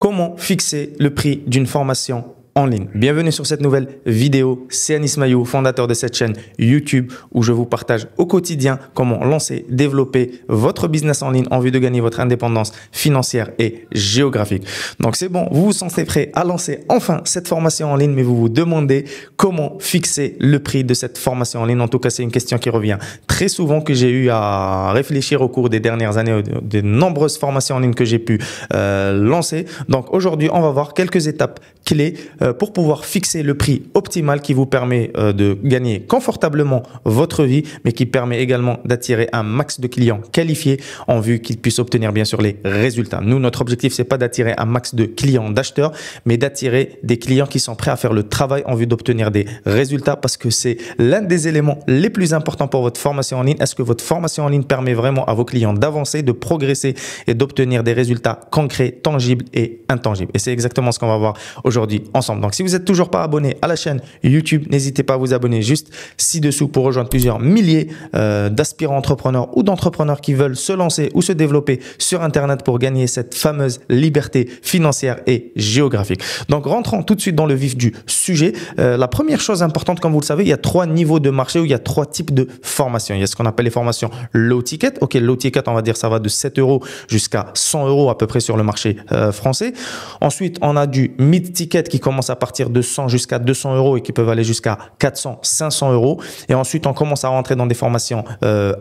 Comment fixer le prix d'une formation en ligne? Bienvenue sur cette nouvelle vidéo. C'est Anis Maillot, fondateur de cette chaîne YouTube où je vous partage au quotidien comment lancer, développer votre business en ligne en vue de gagner votre indépendance financière et géographique. Donc c'est bon, vous vous sentez prêt à lancer enfin cette formation en ligne, mais vous vous demandez comment fixer le prix de cette formation en ligne. En tout cas, c'est une question qui revient très souvent, que j'ai eu à réfléchir au cours des dernières années, de nombreuses formations en ligne que j'ai pu lancer. Donc aujourd'hui, on va voir quelques étapes clés pour pouvoir fixer le prix optimal qui vous permet de gagner confortablement votre vie, mais qui permet également d'attirer un max de clients qualifiés en vue qu'ils puissent obtenir bien sûr les résultats. Nous, notre objectif, c'est pas d'attirer un max de clients, d'acheteurs, mais d'attirer des clients qui sont prêts à faire le travail en vue d'obtenir des résultats, parce que c'est l'un des éléments les plus importants pour votre formation en ligne. Est-ce que votre formation en ligne permet vraiment à vos clients d'avancer, de progresser et d'obtenir des résultats concrets, tangibles et intangibles? Et c'est exactement ce qu'on va voir aujourd'hui ensemble. Donc, si vous n'êtes toujours pas abonné à la chaîne YouTube, n'hésitez pas à vous abonner juste ci-dessous pour rejoindre plusieurs milliers d'aspirants entrepreneurs ou d'entrepreneurs qui veulent se lancer ou se développer sur Internet pour gagner cette fameuse liberté financière et géographique. Donc, rentrons tout de suite dans le vif du sujet. La première chose importante, comme vous le savez, il y a 3 niveaux de marché, où il y a 3 types de formations. Il y a ce qu'on appelle les formations low ticket. Ok, low ticket, on va dire, ça va de 7 € jusqu'à 100 € à peu près sur le marché français. Ensuite, on a du mid ticket qui commence à partir de 100 jusqu'à 200 € et qui peuvent aller jusqu'à 400, 500 €. Et ensuite, on commence à rentrer dans des formations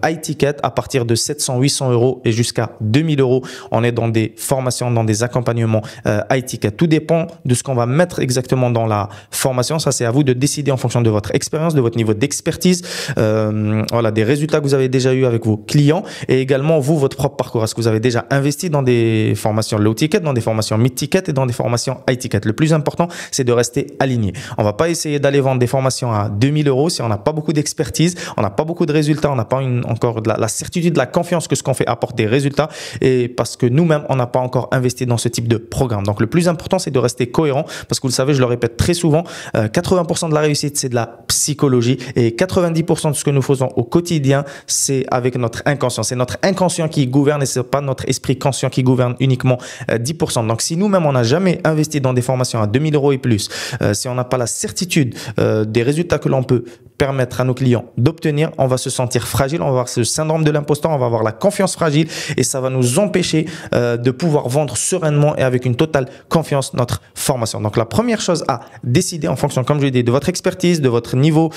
high ticket à partir de 700, 800 € et jusqu'à 2000 €. On est dans des formations, dans des accompagnements high ticket. Tout dépend de ce qu'on va mettre exactement dans la formation. Ça, c'est à vous de décider en fonction de votre expérience, de votre niveau d'expertise, voilà, des résultats que vous avez déjà eu avec vos clients, et également vous, votre propre parcours. Est-ce que vous avez déjà investi dans des formations low ticket, dans des formations mid ticket et dans des formations high ticket? Le plus important, c'est de rester aligné. On va pas essayer d'aller vendre des formations à 2000 € si on n'a pas beaucoup d'expertise, on n'a pas beaucoup de résultats, on n'a pas encore de la certitude, de la confiance que ce qu'on fait apporte des résultats, et parce que nous-mêmes, on n'a pas encore investi dans ce type de programme. Donc, le plus important, c'est de rester cohérent, parce que vous le savez, je le répète très souvent, 80% de la réussite, c'est de la psychologie, et 90% de ce que nous faisons au quotidien, c'est avec notre inconscient. C'est notre inconscient qui gouverne, et c'est pas notre esprit conscient qui gouverne uniquement 10%. Donc, si nous-mêmes, on n'a jamais investi dans des formations à 2000 € et plus, si on n'a pas la certitude des résultats que l'on peut permettre à nos clients d'obtenir, on va se sentir fragile, on va avoir ce syndrome de l'imposteur, on va avoir la confiance fragile, et ça va nous empêcher de pouvoir vendre sereinement et avec une totale confiance notre formation. Donc, la première chose à décider en fonction, comme je l'ai dit, de votre expertise, de votre niveau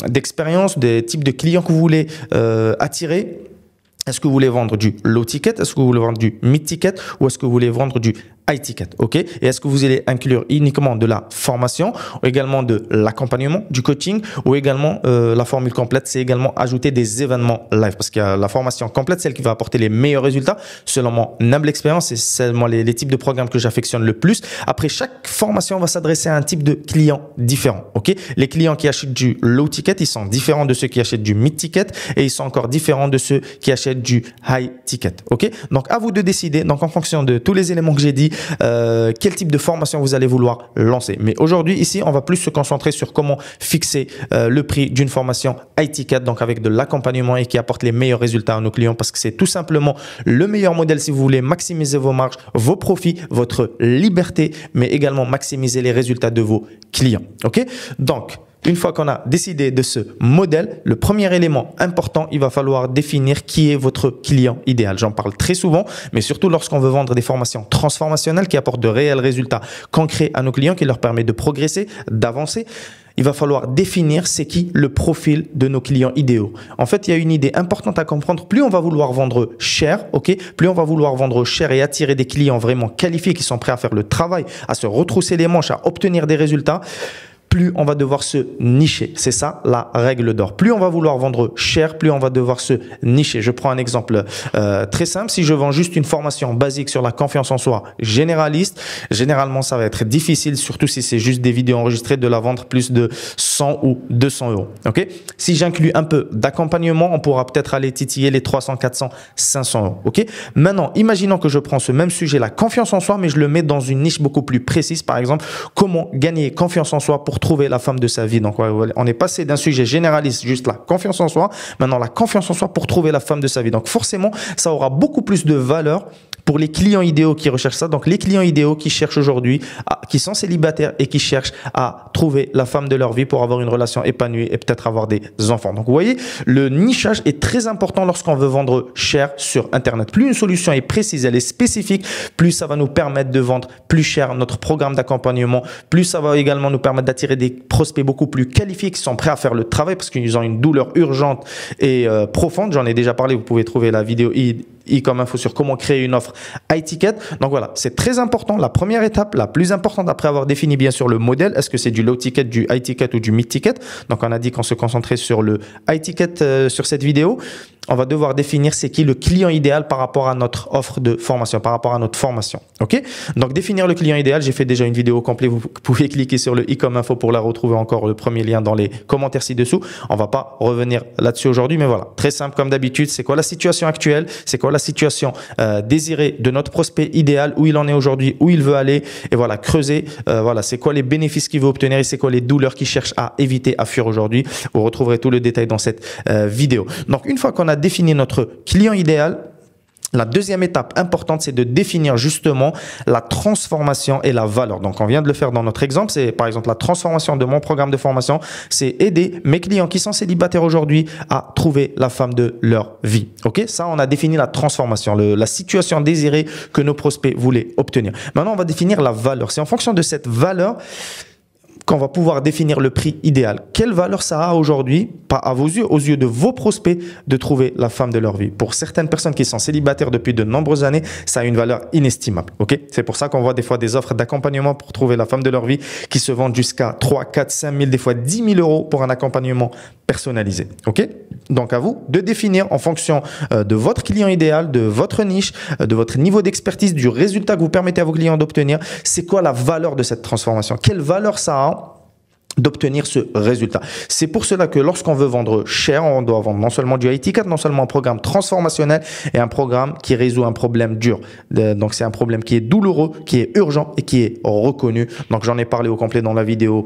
d'expérience, des types de clients que vous voulez attirer. Est-ce que vous voulez vendre du low ticket? Est-ce que vous voulez vendre du mid ticket? Ou est-ce que vous voulez vendre du high ticket? Ok. Et est-ce que vous allez inclure uniquement de la formation, ou également de l'accompagnement, du coaching, ou également la formule complète, c'est également ajouter des événements live, parce qu'il y a la formation complète, celle qui va apporter les meilleurs résultats selon mon humble expérience. C'est seulement les types de programmes que j'affectionne le plus. Après, chaque formation va s'adresser à un type de client différent. Ok. Les clients qui achètent du low ticket, ils sont différents de ceux qui achètent du mid ticket, et ils sont encore différents de ceux qui achètent du high ticket. Ok. Donc, à vous de décider. Donc, en fonction de tous les éléments que j'ai dit, quel type de formation vous allez vouloir lancer. Mais aujourd'hui, ici, on va plus se concentrer sur comment fixer le prix d'une formation high ticket, donc avec de l'accompagnement et qui apporte les meilleurs résultats à nos clients, parce que c'est tout simplement le meilleur modèle si vous voulez maximiser vos marges, vos profits, votre liberté, mais également maximiser les résultats de vos clients. Ok. Donc, une fois qu'on a décidé de ce modèle, le premier élément important, il va falloir définir qui est votre client idéal. J'en parle très souvent, mais surtout lorsqu'on veut vendre des formations transformationnelles qui apportent de réels résultats concrets à nos clients, qui leur permettent de progresser, d'avancer. Il va falloir définir c'est qui le profil de nos clients idéaux. En fait, il y a une idée importante à comprendre. Plus on va vouloir vendre cher, ok, plus on va vouloir vendre cher et attirer des clients vraiment qualifiés qui sont prêts à faire le travail, à se retrousser les manches, à obtenir des résultats, plus on va devoir se nicher. C'est ça la règle d'or. Plus on va vouloir vendre cher, plus on va devoir se nicher. Je prends un exemple très simple. Si je vends juste une formation basique sur la confiance en soi généraliste, généralement ça va être difficile, surtout si c'est juste des vidéos enregistrées, de la vendre plus de 100 ou 200 €. Ok. Si j'inclus un peu d'accompagnement, on pourra peut-être aller titiller les 300, 400, 500 €. Ok. Maintenant, imaginons que je prends ce même sujet, la confiance en soi, mais je le mets dans une niche beaucoup plus précise. Par exemple, comment gagner confiance en soi pour trouver la femme de sa vie. Donc, on est passé d'un sujet généraliste, juste la confiance en soi, maintenant la confiance en soi pour trouver la femme de sa vie. Donc, forcément, ça aura beaucoup plus de valeur pour les clients idéaux qui recherchent ça. Donc, les clients idéaux qui cherchent aujourd'hui, qui sont célibataires et qui cherchent à trouver la femme de leur vie pour avoir une relation épanouie et peut-être avoir des enfants. Donc, vous voyez, le nichage est très important lorsqu'on veut vendre cher sur Internet. Plus une solution est précise, elle est spécifique, plus ça va nous permettre de vendre plus cher notre programme d'accompagnement, plus ça va également nous permettre d'attirer des prospects beaucoup plus qualifiés qui sont prêts à faire le travail parce qu'ils ont une douleur urgente et profonde. J'en ai déjà parlé, vous pouvez trouver la vidéo comme info sur comment créer une offre high ticket. Donc voilà, c'est très important. La première étape, la plus importante après avoir défini bien sûr le modèle, est-ce que c'est du low ticket, du high ticket ou du mid ticket? Donc on a dit qu'on se concentrait sur le high ticket sur cette vidéo. On va devoir définir c'est qui le client idéal par rapport à notre offre de formation, par rapport à notre formation. OK? Donc, définir le client idéal, j'ai fait déjà une vidéo complète. Vous pouvez cliquer sur le i comme info pour la retrouver encore, le premier lien dans les commentaires ci-dessous. On va pas revenir là-dessus aujourd'hui, mais voilà. Très simple comme d'habitude. C'est quoi la situation actuelle? C'est quoi la situation désirée de notre prospect idéal? Où il en est aujourd'hui? Où il veut aller? Et voilà, creuser. Voilà, c'est quoi les bénéfices qu'il veut obtenir et c'est quoi les douleurs qu'il cherche à éviter, à fuir aujourd'hui? Vous retrouverez tout le détail dans cette vidéo. Donc, une fois qu'on a définir notre client idéal, la deuxième étape importante, c'est de définir justement la transformation et la valeur. Donc, on vient de le faire dans notre exemple. C'est par exemple la transformation de mon programme de formation. C'est aider mes clients qui sont célibataires aujourd'hui à trouver la femme de leur vie. OK? Ça, on a défini la transformation, la situation désirée que nos prospects voulaient obtenir. Maintenant, on va définir la valeur. C'est en fonction de cette valeur qu'on va pouvoir définir le prix idéal. Quelle valeur ça a aujourd'hui, pas à vos yeux, aux yeux de vos prospects, de trouver la femme de leur vie? Pour certaines personnes qui sont célibataires depuis de nombreuses années, ça a une valeur inestimable. OK? C'est pour ça qu'on voit des fois des offres d'accompagnement pour trouver la femme de leur vie qui se vendent jusqu'à 3, 4, 5 000, des fois 10 000 euros pour un accompagnement personnalisé. OK? Donc, à vous de définir en fonction de votre client idéal, de votre niche, de votre niveau d'expertise, du résultat que vous permettez à vos clients d'obtenir, c'est quoi la valeur de cette transformation? Quelle valeur ça a d'obtenir ce résultat? C'est pour cela que lorsqu'on veut vendre cher, on doit vendre non seulement du high ticket, non seulement un programme transformationnel et un programme qui résout un problème dur. Donc, c'est un problème qui est douloureux, qui est urgent et qui est reconnu. Donc, j'en ai parlé au complet dans la vidéo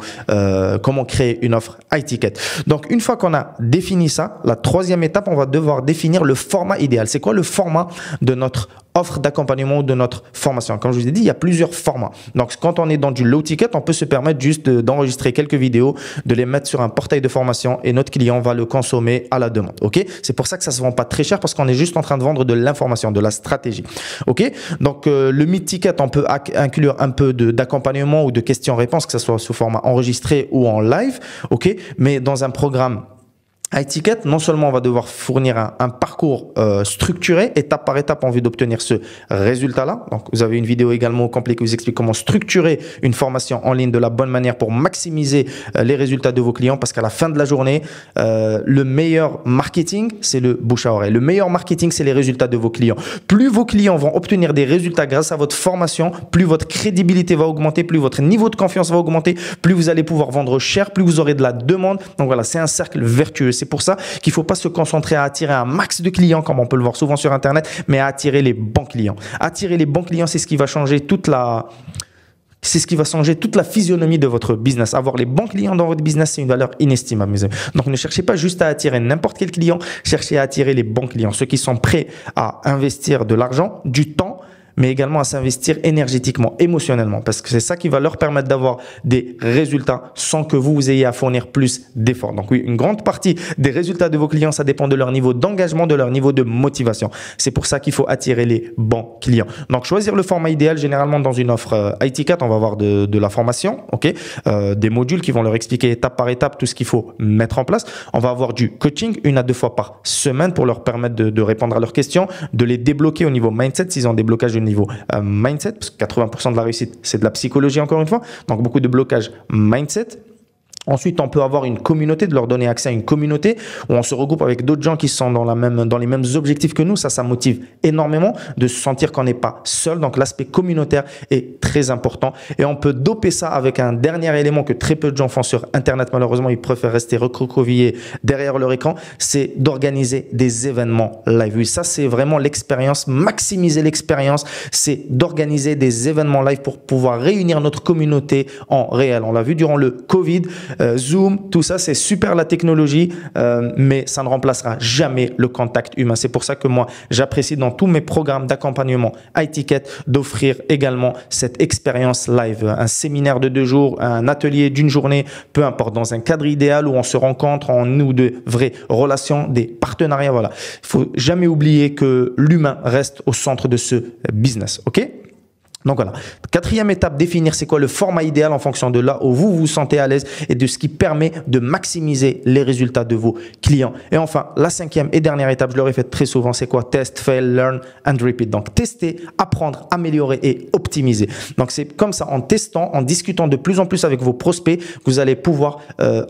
comment créer une offre high ticket. Donc, une fois qu'on a défini ça, la troisième étape, on va devoir définir le format idéal. C'est quoi le format de notre offre d'accompagnement ou de notre formation? Comme je vous ai dit, il y a plusieurs formats. Donc, quand on est dans du low ticket, on peut se permettre juste d'enregistrer quelques vidéos, de les mettre sur un portail de formation et notre client va le consommer à la demande. OK? C'est pour ça que ça se vend pas très cher parce qu'on est juste en train de vendre de l'information, de la stratégie. OK? Donc, le mid-ticket, on peut inclure un peu d'accompagnement ou de questions-réponses, que ce soit sous format enregistré ou en live. OK? Mais dans un programme high ticket, non seulement on va devoir fournir un parcours structuré, étape par étape, en vue d'obtenir ce résultat-là. Donc, vous avez une vidéo également au complet qui vous explique comment structurer une formation en ligne de la bonne manière pour maximiser les résultats de vos clients. Parce qu'à la fin de la journée, le meilleur marketing, c'est le bouche à oreille. Le meilleur marketing, c'est les résultats de vos clients. Plus vos clients vont obtenir des résultats grâce à votre formation, plus votre crédibilité va augmenter, plus votre niveau de confiance va augmenter, plus vous allez pouvoir vendre cher, plus vous aurez de la demande. Donc voilà, c'est un cercle vertueux. C'est pour ça qu'il ne faut pas se concentrer à attirer un max de clients, comme on peut le voir souvent sur Internet, mais à attirer les bons clients. Attirer les bons clients, c'est ce qui va changer toute la physionomie de votre business. Avoir les bons clients dans votre business, c'est une valeur inestimable, mes amis. Donc, ne cherchez pas juste à attirer n'importe quel client, cherchez à attirer les bons clients, ceux qui sont prêts à investir de l'argent, du temps, mais également à s'investir énergétiquement, émotionnellement, parce que c'est ça qui va leur permettre d'avoir des résultats sans que vous ayez à fournir plus d'efforts. Donc oui, une grande partie des résultats de vos clients, ça dépend de leur niveau d'engagement, de leur niveau de motivation. C'est pour ça qu'il faut attirer les bons clients. Donc, choisir le format idéal, généralement dans une offre high ticket, on va avoir de la formation, ok, des modules qui vont leur expliquer étape par étape tout ce qu'il faut mettre en place. On va avoir du coaching 1 à 2 fois par semaine pour leur permettre de répondre à leurs questions, de les débloquer au niveau mindset s'ils ont des blocages au niveau mindset, parce que 80% de la réussite, c'est de la psychologie encore une fois, donc beaucoup de blocages mindset. Ensuite, on peut avoir une communauté, de leur donner accès à une communauté où on se regroupe avec d'autres gens qui sont dans les mêmes objectifs que nous. Ça motive énormément de se sentir qu'on n'est pas seul. Donc, l'aspect communautaire est très important. Et on peut doper ça avec un dernier élément que très peu de gens font sur Internet. Malheureusement, ils préfèrent rester recroquevillés derrière leur écran. C'est d'organiser des événements live. Oui, ça, c'est vraiment l'expérience. Maximiser l'expérience, c'est d'organiser des événements live pour pouvoir réunir notre communauté en réel. On l'a vu durant le Covid. Zoom, tout ça, c'est super la technologie, mais ça ne remplacera jamais le contact humain. C'est pour ça que moi, j'apprécie dans tous mes programmes d'accompagnement iTicket d'offrir également cette expérience live. Un séminaire de 2 jours, un atelier d'une journée, peu importe, dans un cadre idéal où on se rencontre en nous de vraies relations, des partenariats. Voilà. Il faut jamais oublier que l'humain reste au centre de ce business. OK? Donc voilà, 4e étape, définir c'est quoi le format idéal en fonction de là où vous vous sentez à l'aise et de ce qui permet de maximiser les résultats de vos clients. Et enfin, la 5e et dernière étape, je le répète très souvent, c'est quoi? Test, fail, learn and repeat. Donc tester, apprendre, améliorer et optimiser. Donc c'est comme ça, en testant, en discutant de plus en plus avec vos prospects, vous allez pouvoir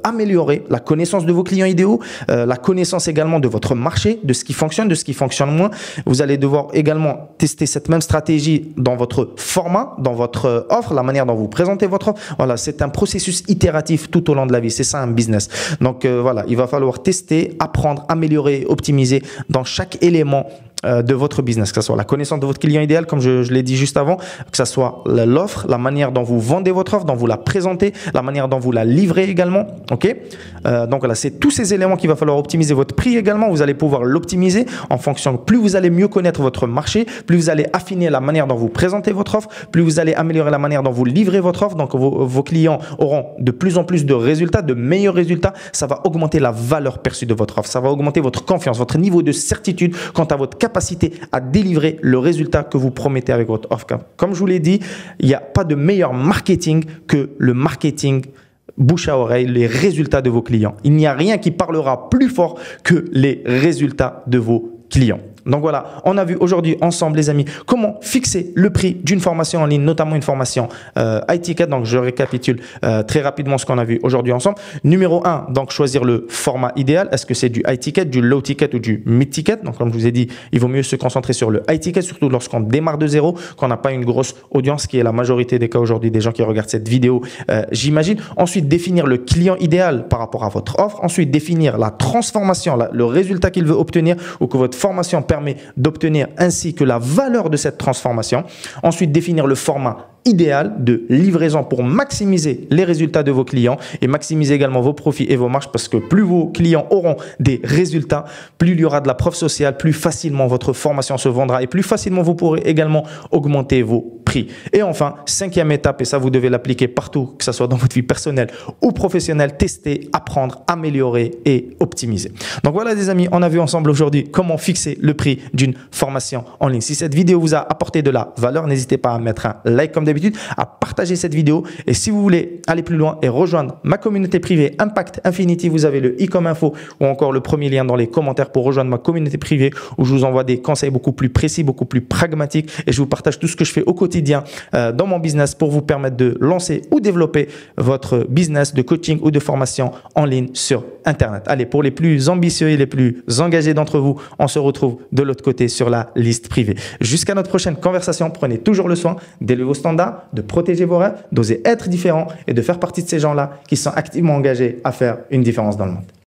améliorer la connaissance de vos clients idéaux, la connaissance également de votre marché, de ce qui fonctionne, de ce qui fonctionne moins. Vous allez devoir également tester cette même stratégie dans votre format, dans votre offre, la manière dont vous présentez votre offre. Voilà, c'est un processus itératif tout au long de la vie. C'est ça un business. Donc voilà, il va falloir tester, apprendre, améliorer, optimiser dans chaque élément de votre business, que ce soit la connaissance de votre client idéal, comme je l'ai dit juste avant, que ce soit l'offre, la manière dont vous vendez votre offre, dont vous la présentez, la manière dont vous la livrez également. OK? Donc voilà, c'est tous ces éléments qu'il va falloir optimiser. Votre prix également, vous allez pouvoir l'optimiser en fonction. Plus vous allez mieux connaître votre marché, plus vous allez affiner la manière dont vous présentez votre offre, plus vous allez améliorer la manière dont vous livrez votre offre. Donc vos clients auront de plus en plus de résultats, de meilleurs résultats. Ça va augmenter la valeur perçue de votre offre. Ça va augmenter votre confiance, votre niveau de certitude quant à votre capacité à délivrer le résultat que vous promettez avec votre offre. Comme je vous l'ai dit, il n'y a pas de meilleur marketing que le marketing bouche à oreille, les résultats de vos clients. Il n'y a rien qui parlera plus fort que les résultats de vos clients. Donc voilà, on a vu aujourd'hui ensemble les amis comment fixer le prix d'une formation en ligne, notamment une formation iTicket. Donc je récapitule très rapidement ce qu'on a vu aujourd'hui ensemble. Numéro 1, donc choisir le format idéal. Est-ce que c'est du iTicket, du low ticket ou du mid ticket? Donc comme je vous ai dit, il vaut mieux se concentrer sur le iTicket, surtout lorsqu'on démarre de zéro, qu'on n'a pas une grosse audience, qui est la majorité des cas aujourd'hui des gens qui regardent cette vidéo, j'imagine. Ensuite, définir le client idéal par rapport à votre offre. Ensuite, définir la transformation, le résultat qu'il veut obtenir ou que votre formation permet d'obtenir, ainsi que la valeur de cette transformation. Ensuite, définir le format idéal de livraison pour maximiser les résultats de vos clients et maximiser également vos profits et vos marges, parce que plus vos clients auront des résultats, plus il y aura de la preuve sociale, plus facilement votre formation se vendra et plus facilement vous pourrez également augmenter vos prix. Et enfin, 5e étape, et ça vous devez l'appliquer partout, que ce soit dans votre vie personnelle ou professionnelle, tester, apprendre, améliorer et optimiser. Donc voilà les amis, on a vu ensemble aujourd'hui comment fixer le prix d'une formation en ligne. Si cette vidéo vous a apporté de la valeur, n'hésitez pas à mettre un like comme d'habitude, à partager cette vidéo. Et si vous voulez aller plus loin et rejoindre ma communauté privée Impact Infinity, vous avez le i-com info ou encore le premier lien dans les commentaires pour rejoindre ma communauté privée où je vous envoie des conseils beaucoup plus précis, beaucoup plus pragmatiques et je vous partage tout ce que je fais au quotidien dans mon business pour vous permettre de lancer ou développer votre business de coaching ou de formation en ligne sur Internet. Allez, pour les plus ambitieux et les plus engagés d'entre vous, on se retrouve de l'autre côté sur la liste privée. Jusqu'à notre prochaine conversation, prenez toujours le soin d'élever vos standards, de protéger vos rêves, d'oser être différent et de faire partie de ces gens-là qui sont activement engagés à faire une différence dans le monde.